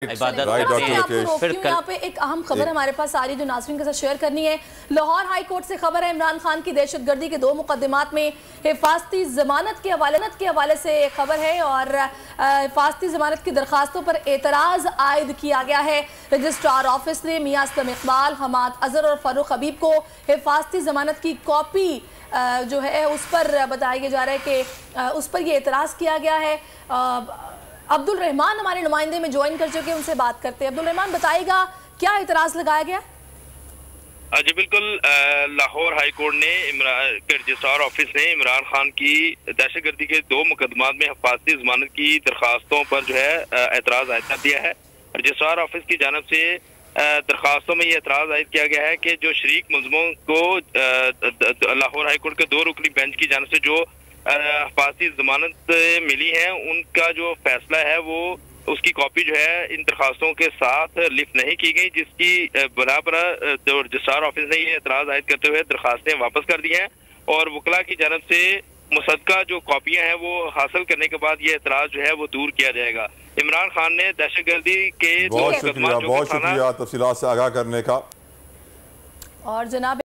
इबादत फिर यहाँ पे एक अहम खबर हमारे पास आ रही है जो नाज़रीन के साथ शेयर करनी है। लाहौर हाई कोर्ट से खबर है, इमरान खान की दहशतगर्दी के 2 मुकदमात में हिफाजती जमानत के हवाले से खबर है और हिफाजती जमानत की दरखास्तों पर एतराज़ आयद किया गया है। रजिस्ट्रार ऑफिस ने मियां असलम इकबाल, हमाद अजहर और फारूक हबीब को हिफाजती जमानत की कॉपी जो है उस पर बताया जा रहा है कि उस पर यह एतराज़ किया गया है। अब्दुल रहमान हमारे नुमाइंदे में ज्वाइन कर चुके हैं, उनसे बात करते हैं। अब्दुल रहमान, बताइएगा क्या एतराज़ लगाया गया? जी बिल्कुल, लाहौर हाई कोर्ट ने रजिस्ट्रार ऑफिस ने इमरान खान की दहशतगर्दी के 2 मुकदमात में हिफाजती जमानत की दरखास्तों पर जो है एतराज़ आयद कर दिया है। रजिस्ट्रार ऑफिस की जानब से दरखास्तों में ये एतराज़ आयद किया गया है कि जो शरीक मुलज़मों को लाहौर हाई कोर्ट के 2 रुकनी बेंच की जानब से जो हिफाजती जमानत मिली है, उनका जो फैसला है वो उसकी कॉपी जो है इन दरखास्तों के साथ लिफ्ट नहीं की गई, जिसकी बना पर रजिस्ट्रार ऑफिस ने ये एतराज़ आयद करते हुए दरखास्तें वापस कर दी हैं और वकला की जानब से मुसद्दका जो कॉपियां हैं वो हासिल करने के बाद ये एतराज़ जो है वो दूर किया जाएगा। इमरान खान ने दहशतगर्दी के बहुत शुक्रिया तफसीलात से आगाह करने का। और जनाब